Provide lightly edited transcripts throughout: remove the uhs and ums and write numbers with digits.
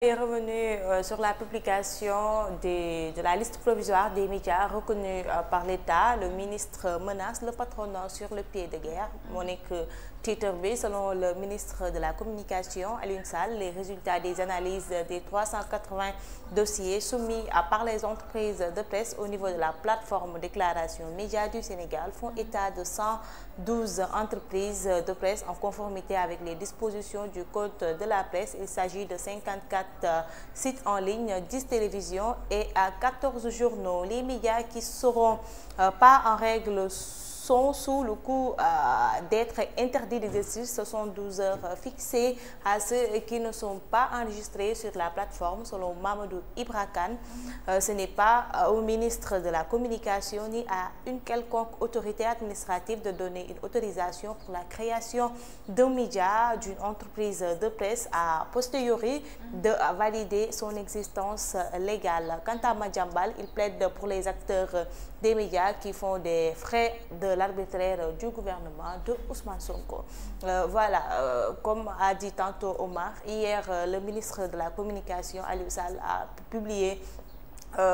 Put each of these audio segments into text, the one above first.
Est revenu sur la publication de la liste provisoire des médias reconnus par l'État. Le ministre menace le patronat sur le pied de guerre. Moo nekk titre bi selon le ministre de la communication Alioune Sall. Les résultats des analyses des 380 dossiers soumis par les entreprises de presse au niveau de la plateforme déclaration médias du Sénégal font état de 112 entreprises de presse en conformité avec les dispositions du code de la presse. Il s'agit de 54 sites en ligne, 10 télévisions et 14 journaux. Les médias qui seront pas en règle sont sous le coup d'être interdits d'exercice. 72 heures fixées à ceux qui ne sont pas enregistrés sur la plateforme, selon Mamadou Ibra Kane. Ce n'est pas au ministre de la Communication ni à une quelconque autorité administrative de donner une autorisation pour la création d'un média, d'une entreprise de presse, a posteriori de valider son existence légale. Quant à Madiambal, il plaide pour les acteurs des médias qui font des frais de l'arbitraire du gouvernement de Ousmane Sonko. Comme a dit tantôt Omar, hier le ministre de la Communication Aliou Sall a publié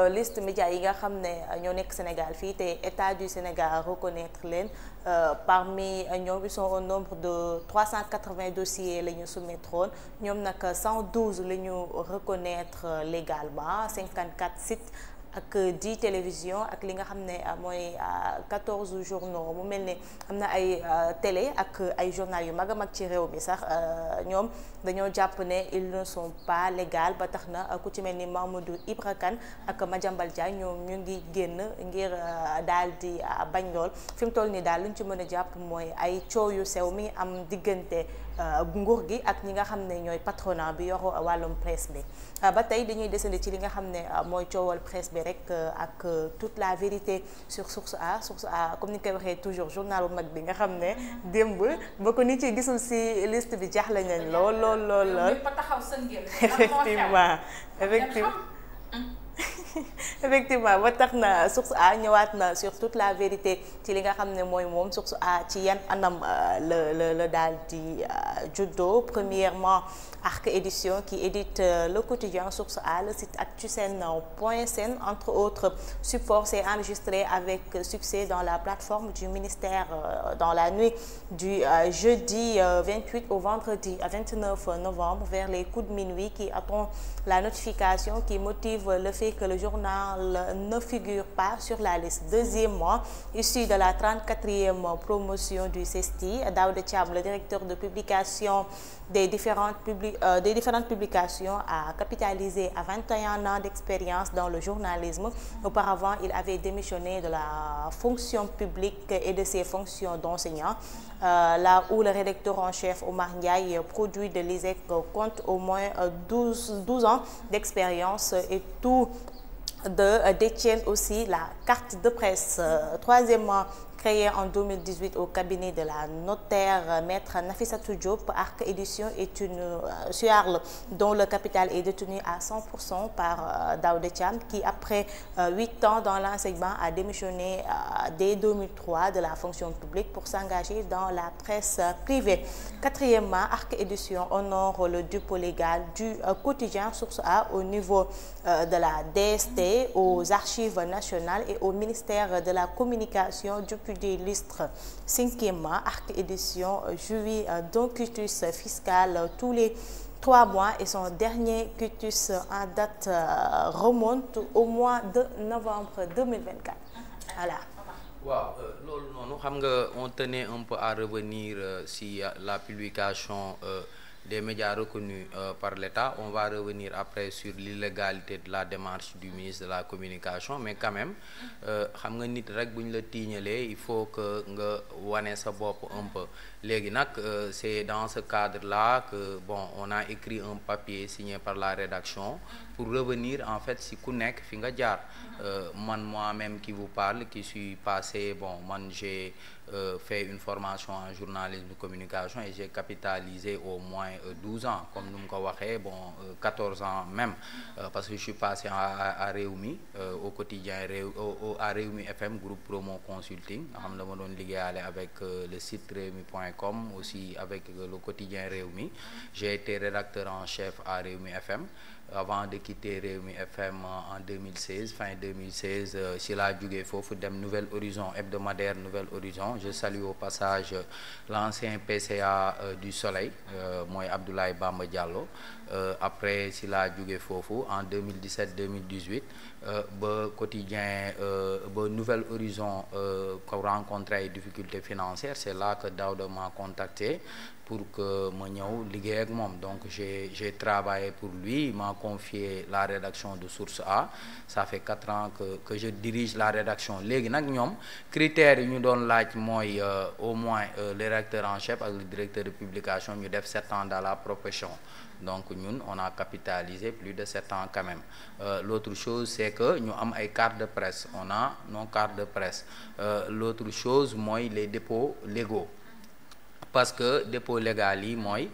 liste médias yi nga xam ne ñoo nekk Sénégal fii te État du Sénégal reconnaître leen. Parmi ñoom ils sont au nombre de 380 dossiers la ñu soumettroon. Ñoom nag 112 la ñu reconnaître légalement, 54 sites ak 10 télévisions ak li nga xam ne mooy 14 journaux. Mu mel ne am na ay télé ak ay journal yu mag a mag ci réew mi sax ñoom dañoo jàpp ne ils ne sont pas légaux ba tax na ku ci mel ni Mamadou Ibra Kane ak Madiambal Diagne ñoom ñu ngi génn ngir daal di bañ lool. Fi mu toll nii daal lu ñu ci mën a jàpp mooy ay coow yu sew mi am diggante nguur gi ak ñi nga xam ne ñooy patronat bi yor wàllum presse bi. Ba tey dañuy desandi ci li nga xam ne mooy coowal presse bi rek ak toute la vérité sur Source A comme ni koy waxee toujours journal bu mag bi nga xam ne démb ba ko nit yi gisul ci liste bi jaaxle nañ lool. Effectivement ba tax na Source A ñëwaat na sur toute la vérité ci li nga xam ne mooy moom Source A ci yan anam la daal di juddoo. Premièrement, Arc Édition qui édite le quotidien Source A, le site actusen.sn, entre autres supports, s'est enregistré avec succès dans la plateforme du ministère dans la nuit du jeudi 28 au vendredi 29 novembre vers les coups de minuit, qui attend la notification qui motive le fait que le journal ne figure pas sur la liste. Deuxièmement, issu de la 34e promotion du CESTI, Daouda Thiam, le directeur de publication des différentes publications, a capitalisé à 21 ans d'expérience dans le journalisme. Auparavant, il avait démissionné de la fonction publique et de ses fonctions d'enseignant, là où le rédacteur en chef Omar Ndiaye, produit de l'ISEC, compte au moins 12 ans d'expérience, et tout détiennent aussi la carte de presse. Troisièmement, créé en 2018 au cabinet de la notaire maître Nafissatou Diop, Arc Édition est une suarle dont le capital est détenu à 100% par Daouda Thiam, qui après 8 ans dans l'enseignement a démissionné dès 2003 de la fonction publique pour s'engager dans la presse privée. Quatrièmement, Arc Édition honore le dépôt légal du quotidien Source A au niveau de la DST, aux archives nationales et au ministère de la Communication depuis des lustres. Cinquièmement, Arc Édition jouit d'un quitus fiscal tous les 3 mois et son dernier quitus en date remonte au mois de novembre 2024. Voilà. Waaw loolu noonu xam nga on tenait un peu à revenir si la publication des médias reconnus par l'État. On va revenir après sur l'illégalité de la démarche du ministre de la Communication, mais quand même xam nga nit rek bu ñu la tiiñalee il faut que nga wane sa bopp un peu. Léegi nag c'est dans ce cadre-là que on a écrit un papier signé par la rédaction pour revenir en fait si ku nekk fi nga jaar. Man moi-même qui vous parle, qui suis passé, man j'ai fait une formation en journalisme de communication et j'ai capitalisé au moins 12 ans, comme nous m'avons dit, 14 ans même, parce que je suis passé à Réumi, au quotidien à Réumi FM, groupe Promo Consulting, avec le site réumi.com, aussi avec le quotidien Réumi. J'ai été rédacteur en chef à Réumi FM. avant de quitter Rewmi FM en 2016 fin 2016 si laa jógee foofu dem Nouvel Horizon hebdomadaire Nouvel Horizon. Je salue au passage l'ancien PCA du Soleil mooy Abdoulaye Bamba Diallo. Après si laa jógee foofu en 2017-2018 ba quotidien ba Nouvel Horizon ko rencontré ay difficultés financières. C'est là que Daouda m'a contacté pour que ma ñëw liggéey ak moom. Donc j'ai travaillé pour lui, il m'a confié la rédaction de Source A. Ça fait 4 ans que je dirige la rédaction. Léegi nag ñoom critères yi ñu doon laaj mooy au moins le rédacteur en chef ak le directeur de publication ñu def 7 ans dans la profession. Donc ñun on a capitalisé plus de 7 ans quand même. L'autre chose c'est que ñu am ay cartes de presse, on a nos cartes de presse. L'autre chose mooy les dépôts légaux. Parce que dépôt légal yi mooy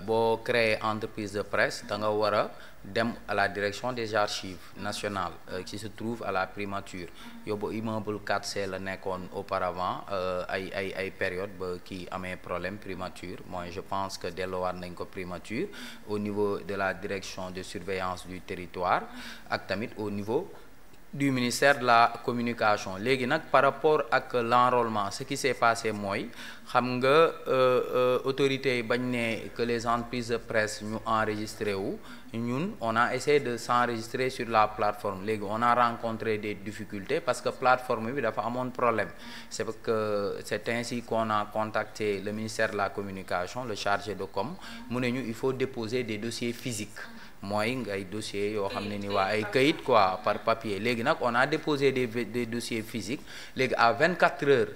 boo créer entreprise de presse da nga war a dem à la direction des archives nationales qui se trouve à la primature. Yóbbu immeuble 4C la nekkoon auparavant ay période ba kii amee problème primature. Moi je pense que delloowaat nañ ko primature au niveau de la direction de surveillance du territoire ak tamit au niveau du ministère de la communication. Léegi nag par rapport ak l'enrôlement ce qui s'est passé mooy xam nga autorités yi bañ ne que les entreprises de presse ñu enregistré wu ñun on a essayé de s'enregistrer sur la plateforme. Léegi on a rencontré des difficultés parce que plateforme bi dafa amoon problème. C'est ainsi qu'on a contacté le ministère de la communication, le chargé de com mu ne ñu il faut déposer des dossiers physiques. Mooy ngay dossiers yoo xam ne ni waa ay kayit quoi par papier. Léegi nag on a déposé des dossiers physiques. Léegi à 24 heures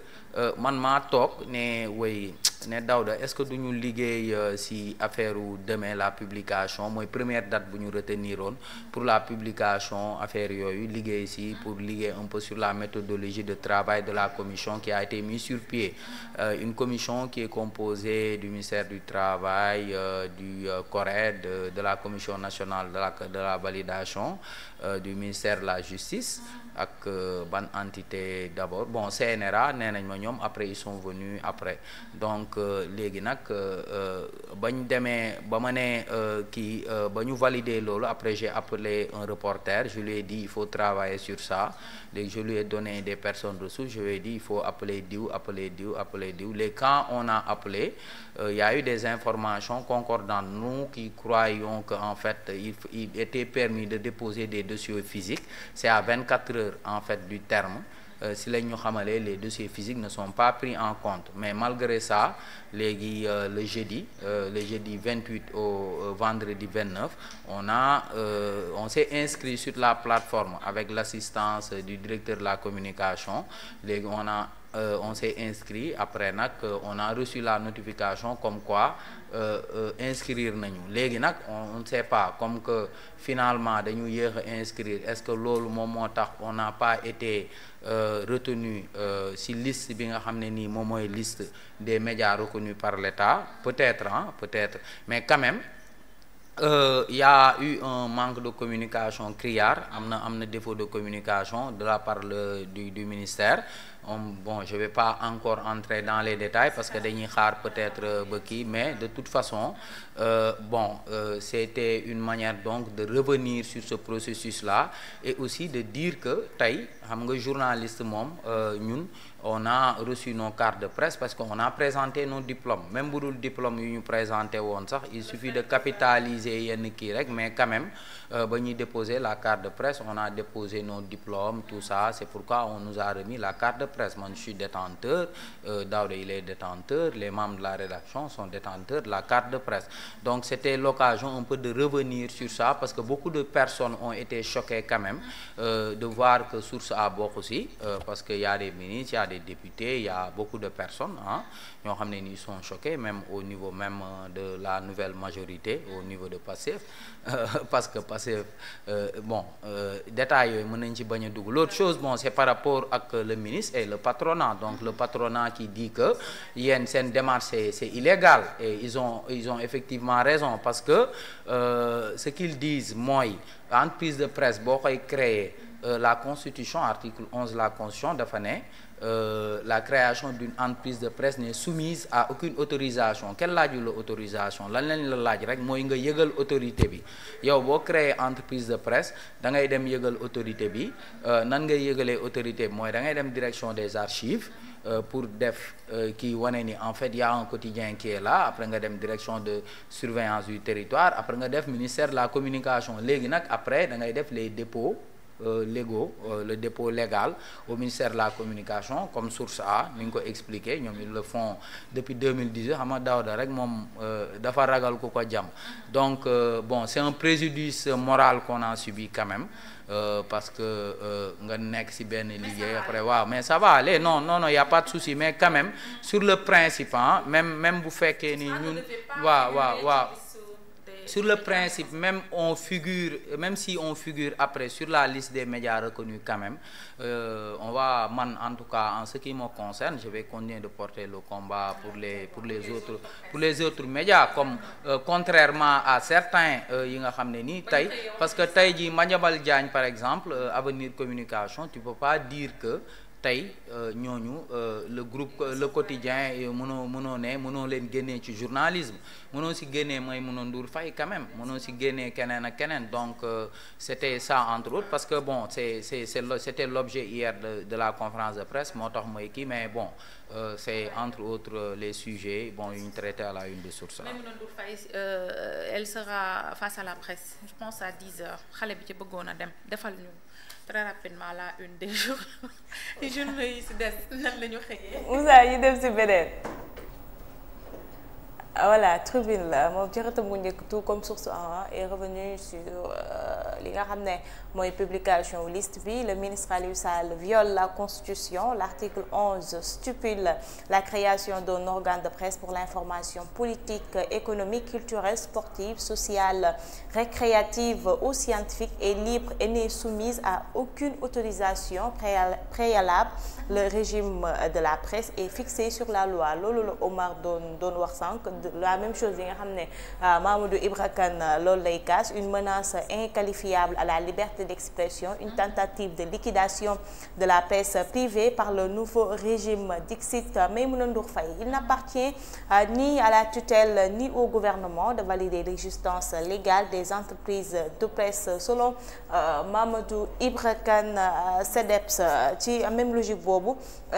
man maa toog ne way ne Daouda est-ce que du ñu liggéey si affaire u demain la publication mooy première date bu ñu reteniroon pour la publication affaire yooyu liggéey si pour liggéey un peu sur la méthodologie de travail de la commission qui a été mise sur pied. Une commission qui est composée du ministère du travail, du CORED, de la commission nationale de la validation, du ministère de la justice ak ban entité d'abord bon CNRA nee nañ ma ñoom après ils sont venus après. Donc léegi nag bañ demee ba ma ne kii ba ñu valider loolu après j'ai appelé un reporter, je lui ai dit il faut travailler sur ça. Léegi je lui ai donné des personnes ressources, je lui ai dit il faut appeler diw. Léegi quand on a appelé il y a eu des informations concordantes. Nous qui croyons que en fait il était permis de déposer des dossiers physiques, c'est à 24 heures en fait du terme. Si la ñu xamalee les dossiers physiques ne sont pas pris en compte. Mais malgré ça léegi le jeudi 28 au vendredi 29 on s'est inscrit sur la plateforme avec l'assistance du directeur de la communication. Léegi on s'est inscrit après nag on a reçu la notification comme quoi inscrire nañu. Léegi nag on ne sait pas comme que finalement dañu yéex a inscrire, est-ce que loolu moom moo tax on n'a pas été retenu si liste bi nga xam ne nii moom mooy liste des médias reconnus par l'État, peut-être mais quand même il y a eu un manque de communication criard, am na défaut de communication de la part du ministère. Bon je vais pas encore entrer dans les détails parce que dañuy xaar peut-être ba kii, mais de toute façon c'était une manière donc de revenir sur ce processus-là et aussi de dire que tey xam nga journaliste moom ñun on a reçu nos cartes de presse parce qu'on a présenté nos diplômes. Même bu dul diplôme yu ñu présenté woon sax il suffit de capitaliser yenn kii rek, mais quand même ba ñuy déposer la carte de presse on a déposé nos diplômes, tout ça. C'est pourquoi on nous a remis la carte de presse. Moi je suis détenteur, Daouda il est détenteur, les membres de la rédaction sont détenteurs de la carte de presse. Donc c'était l'occasion un peu de revenir sur ça parce que beaucoup de personnes ont été choquées quand même de voir que Source A bokk aussi parce que y a des ministres, il y a des députés, il y a beaucoup de personnes ñoo xam ne ni sont choqués même au niveau même de la nouvelle majorité au niveau de Pastef parce que Pastef détails yooyu mën nañ ci bañ a dugg. L'autre chose c'est par rapport ak le ministre et le patronat. Donc le patronat qui dit que yéen seen démarche c'est illégal et ils ont effectivement raison parce que ce qu'ils disent mooy entreprise de presse boo koy créer la constitution article 11 la constitution dafa ne la création d'une entreprise de presse n'est soumise à aucune autorisation kenn laaju la autorisation lan lañ la laaj rek mooy nga yëgal autorité bi yow boo créer entreprise de presse da ngay dem yëgal autorité bi nan ngay yëgalee autorité bi mooy da ngay dem direction des archives pour def kii wane ni en fait il y a un quotidien qui est là après nga dem direction de surveillance du territoire après nga def ministère de la communication léegi nag après da ngay def les dépôts légaux le dépôt légal au ministère de la communication comme source A ni nga ko expliqué ñoom ils le font depuis 2018 xam nga Daouda rek moom dafa ragal ku ko jam donc bon c'est un préjudice moral qu'on a subi quand même parce que nga nekk ci benn liggéey après waaw mais ça va aller non y a pas de souci mais quand même sur le principe même bu fekkee ni ñun waaw sur le principe même si on figure après sur la liste des médias reconnus quand même on va man en tout cas en ce qui me concerne je vais continuer de porter le combat pour les autres médias comme contrairement à certains yi nga xam ne nii tey parce que tey ji Madiambal Diagne par exemple Avenir Communication tu peux pas dire que tey ñooñu le groupe le quotidien mënoo leen génnee ci journalisme mënoo si génnee Maïmouna Ndour Faye quand même mënoo si génnee keneen ak keneen donc c'était ça entre autres parce que bon c'était l'objet hier de la conférence de presse moo tax mooy kii mais bon c'est entre autres les sujets yu ñu traités à la une de Source A. Maïmouna Ndour Faye elle sera face à la presse je pense à 10h xale bi ci bëggoon a dem defal ñu très rapidement la une des jours yi si des nan la ñu xëyee. Moussa yi dem si beneen. Voilà, Tribune la moom ci xëtam bu njëkk tout comme Source A est revenu sur li nga xam ne mooy publication liste bi le ministre Aliou Sall viole la constitution l'article 11 stipule la création d'un organe de presse pour l'information politique économique culturelle sportive sociale récréative ou scientifique et libre et n'est soumise à aucune autorisation préalable le régime de la presse est fixé sur la loi loolu la Omar doon wax sànq la même chose yi nga xam ne Mamadou Ibra Kane loolu lay casse une menace inqualifiable à la liberté d'expression une tentative de liquidation de la presse privée par le nouveau régime dixit Maïmouna Ndour Faye il n'appartient ni à la tutelle ni au gouvernement de valider l'existence légale des entreprises de presse selon Mamadou Ibra Kane CDEPS ci même logique boobu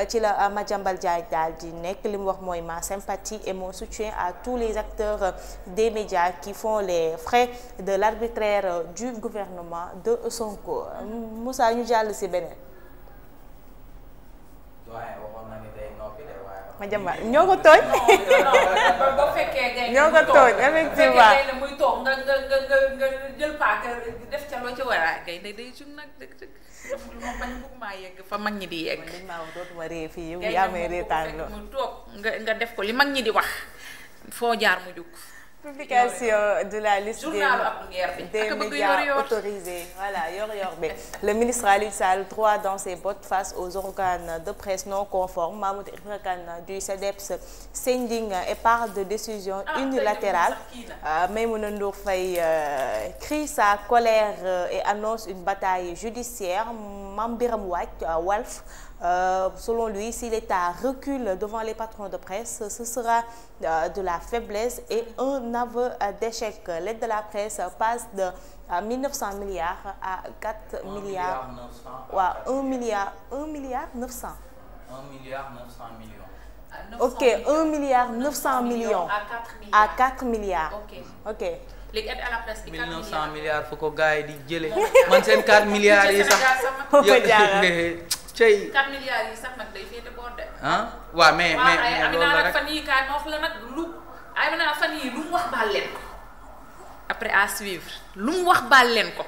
ci la Madiambal Diagne daal di nekk li mu wax mooy ma sympathie et mon soutien à tous les acteurs des médias qui font les frais de l'arbitraire du gouvernement de Sonko Moussa ñu jàll ci beneen. Madiambal ñoo ko tooñ. boo fekkee ñoo ko tooñ effectivement fekkee muy toog nga jël paaka def ca loo ci war a gay day jug nag moom bañ bëgg maa yegg fa mag ñi di yegg. man dañ maa wax dootuma ree fii yow yaa may reetaan loo mu toog nga def ko li mag ñi di wax foo jaar mu jug. Publication de la liste des médias autorisés. Voilà, yor bi. Le ministre Aliou Sall droit dans ses bottes face aux organes de presse non conformes. Mamadou Ibra Kane du CDEPS s'indigne et parle de décision unilatérale. Maïmouna Ndour Faye crie sa colère et annonce une bataille judiciaire. Mame Birame Wathie Walf selon lui, si l'État recule devant les patrons de presse, ce sera de la faiblesse et un aveu d'échec. L'aide de la presse passe de 1900 milliards à 4 milliards. Ouais, 1 milliard 900. 1 milliard 900 millions. Ok, 1 milliard 900 millions. À 4 milliards. Ok. léegi aide à la presse 1900 milliards fu ko gars yi di jëlee man seen 4 milliards yi sax. cey 4 milliards yi sax nag day féete boor de. waaw mais loolu la rek fan yii kaay ma wax la nag fan yii lu mu wax baal leen ko après à suivre lu mu wax baal leen ko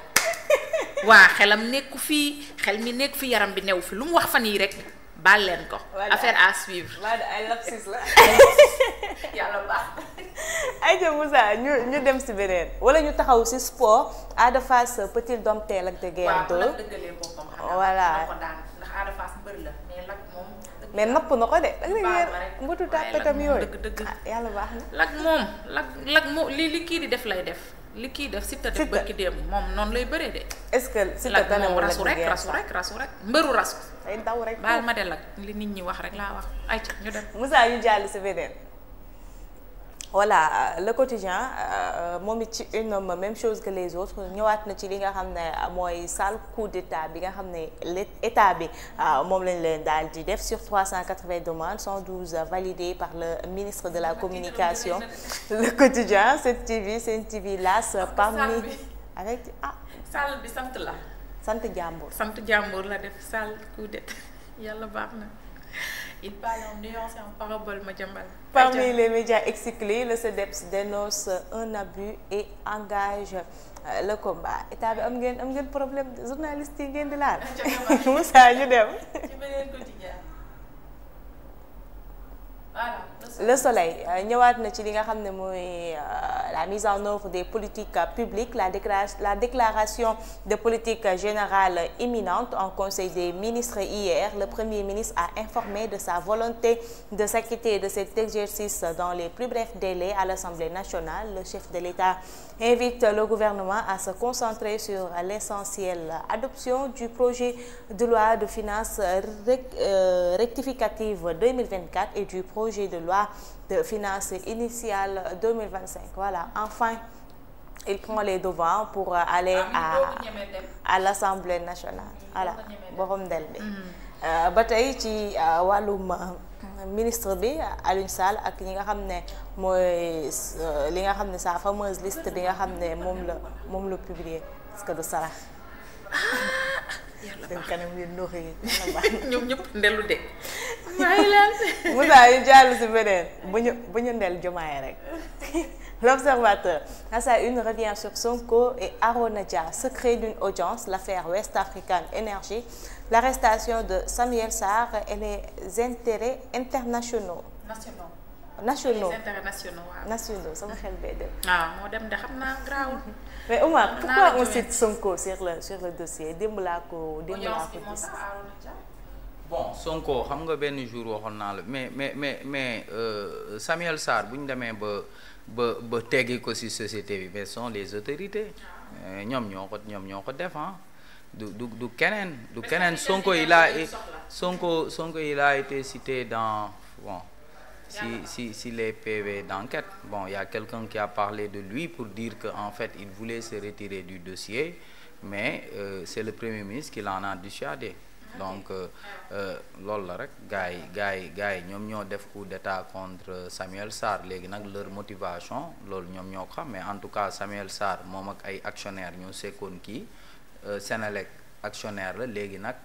waa xelam nekku fii xel mi nekk fi yaram bi new fi lu mu wax fan yii rek baal leen ko. affaire à suivre. ay lapsus la. yàlla baax. ayca Moussa ñu dem si beneen wala ñu taxaw si sport Ada Fass peut-il dompter Lac de Guiers 2. waaw dëggalee boppam. voilà ndax Ada Fass mbër la mais Lac moom. mais napp na ko de. mbëtu tàppatam yooyu dëgg yàlla baax na. Lac moom li kii di def lay def li kii def Siteu def ba ki dem moom noonu lay bëree de. est-ce que Siteu Lac moom rasu rek mbëru rasu. ay daw rek baal ma de Lac li nit ñi wax rek laa wax ay ca ñu dem. Moussa ñu jàll si beneen. voilà le quotidien moom it ci une même chose que les autres ñëwaat na ci li nga xam ne mooy sale coup d'état bi nga xam ne l'état bi moom lañ leen daal di def sur 380 demandes 112 validées par le ministre de la communication. Le quotidien Sen TV L'As parmi avec sale bi sant la. sant jàmbur. sant jàmbur la def sale coup d'état yàlla baax na. Il parle en nuance et en parabole Madiambal. Parmi les médias exclus, le CDEPS dénonce un abus et engage le combat. État bi am ngeen problème journaliste yi ngeen di laal. Moussa ñu dem. ci beneen quotidien. Voilà. Le Soleil ñëwaat na ci li nga xam ne mooy la mise en œuvre des politiques publiques, la déclaration de politique générale imminente en Conseil des ministres hier. Le Premier ministre a informé de sa volonté de s'acquitter de cet exercice dans les plus brefs délais à l'Assemblée nationale. Le chef de l'État invite le gouvernement à se concentrer sur l'essentiel. Adoption du projet de loi de finances rectificative 2024 et du projet de loi de finances initiale 2025. Voilà, enfin, il prend les devants pour aller à l'Assemblée nationale. Voilà, borom del bi. Ba tey ci wàllum ministre bi Alioune Sall ak ñi nga xam ne mooy li nga xam ne sa fameuse liste bi nga xam ne moom la publier parce que du sarax. seen kanam ngeen nooxee ñoom ñëpp ndelu de. maa ngi leen. Moussa yu jàll si beneen bu ñu ndel Diomaye rek. L'Observateur à sa une revient sur Sonko et Arona Dia, secret d'une audience, l'affaire West African Energy, l'arrestation de Samuel Sarr et les intérêts internationaux. Nationaux. Les intérêts nationaux waaw. Nationaux sama xel bee dem. waaw moo dem de xam naa garaawul. Mais Oumar, pourquoi on cite Sonko sur le dossier démb laa ko gis. Bon Sonko xam nga benn jour waxoon naa la mais Samuel Sarr bu ñu demee ba teggi ko ci société bi mais sont les autorités ñoom ñoo ko def du keneen Sonko il a été cité dans si les PV d'enquête. Bon, il y a quelqu'un qui a parlé de lui pour dire que en fait il voulait se retirer du dossier, mais c'est le Premier ministre qui l'en a dissuadé. Donc loolu la rek gars yi ñoom ñoo def coup d'état contre Samuel Sarr léegi nag leur motivation loolu ñoom ñoo ko xam, mais en tout cas Samuel Sarr moom ak ay actionnaires ñoo sekkoon kii Senelec actionnaire la léegi nag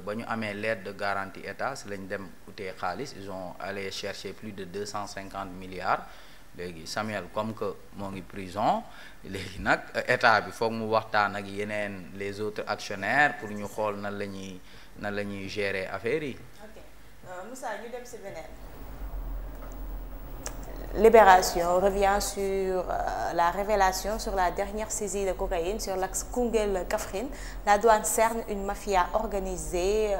ba ñu amee lettre de garantie état si lañ dem utee xaalis, ils ont allé chercher plus de 250 milliards. Léegi Samuel comme que moo ngi prison léegi nag état bi foog mu waxtaan ak yeneen les autres actionnaires pour ñu xool nan la ñuy gérer affaire yi. Ok Moussa ñu dem si beneen. Libération revient sur la révélation sur la dernière saisie de cocaïne sur l'axe Koungheul-Kaffrine. La douane cerne une mafia organisée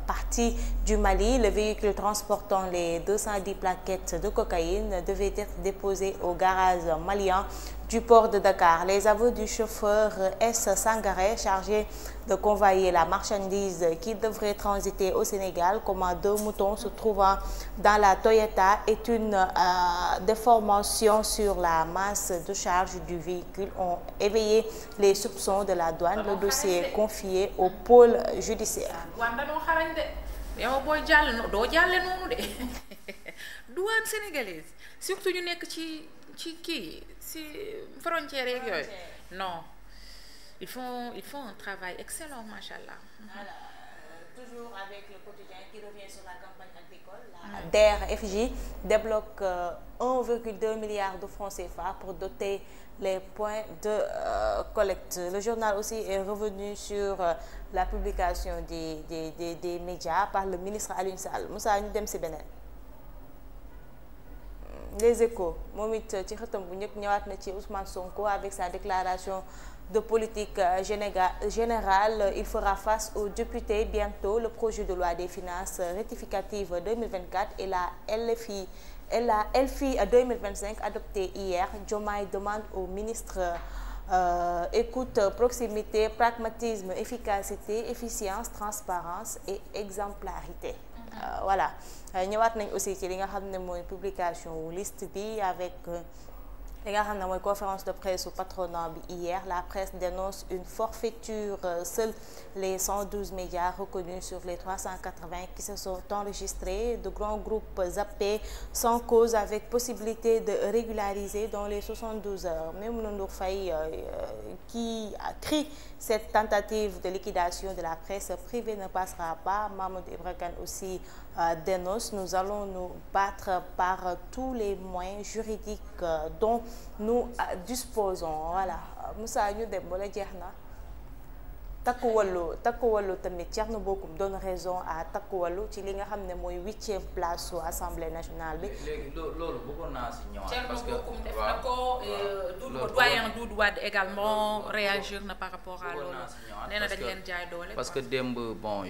partie du Mali. Le véhicule transportant les 210 plaquettes de cocaïne devait être déposé au garage malien du port de Dakar. Les aveux du chauffeur S. Sangaré, chargé de convoyer la marchandise qui devrait transiter au Sénégal, comment 2 moutons se trouvant dans la Toyota, est une déformation sur la masse de charge du véhicule ont éveillé les soupçons de la douane. Le dossier est confié au pôle judiciaire. yow booy jàll doo jàlle noonu de douane sénégalaise surtout ñu nekk ci kii ci frontière yeeg yooyu non ils font un travail excellent machallah. Voilà, toujours avec le quotidien qui revient sur la campagne agricole. La DER/FJ débloque 1,2 milliard de francs CFA pour doter les points de collecte. Le journal aussi est revenu sur la publication des médias par le ministre Alioune Sall. Moussa ñu dem ci beneen. Les Échos moom it ci xëtam bu njëkk ñëwaat na ci Ousmane Sonko avec sa déclaration de politique générale. Il fera face aux députés bientôt. Le projet de loi des finances rectificative 2024 et la LFI 2025 adopté hier. Diomaye demande au ministre écoute, proximité, pragmatisme, efficacité, efficience, transparence et exemplarité. Voilà ñëwaat nañ aussi ci li nga xam ne mooy publication wu liste bi avec li nga xam ne mooy conférence de presse au patronat bi hier. La presse dénonce une forfaiture. Seuls les 112 médias reconnus sur les 380 qui se sont enregistrés, de grands groupes zappés sans cause avec possibilité de régulariser dans les 72 heures. Maïmouna Ndour Faye qui crie cette tentative de liquidation de la presse privée ne passera pas. Mamadou Ibra Kane aussi dénonce: nous allons nous battre par tous les moyens juridiques dont nous disposons. Voilà Moussa ñu dem wala jeex na. Takku Wallu tamit Thierno Bocoum donne raison à Takku Wallu ci li nga xam ne mooy 8e place su assemblée nationale bi. léegi loolu bëggoon naa si ñëwaat. parce que Thierno Bocoum def na ko. doyen Doudou Wade également réagir na par rapport à loolu. nee na dañ leen jaay doole. parce que démb bon.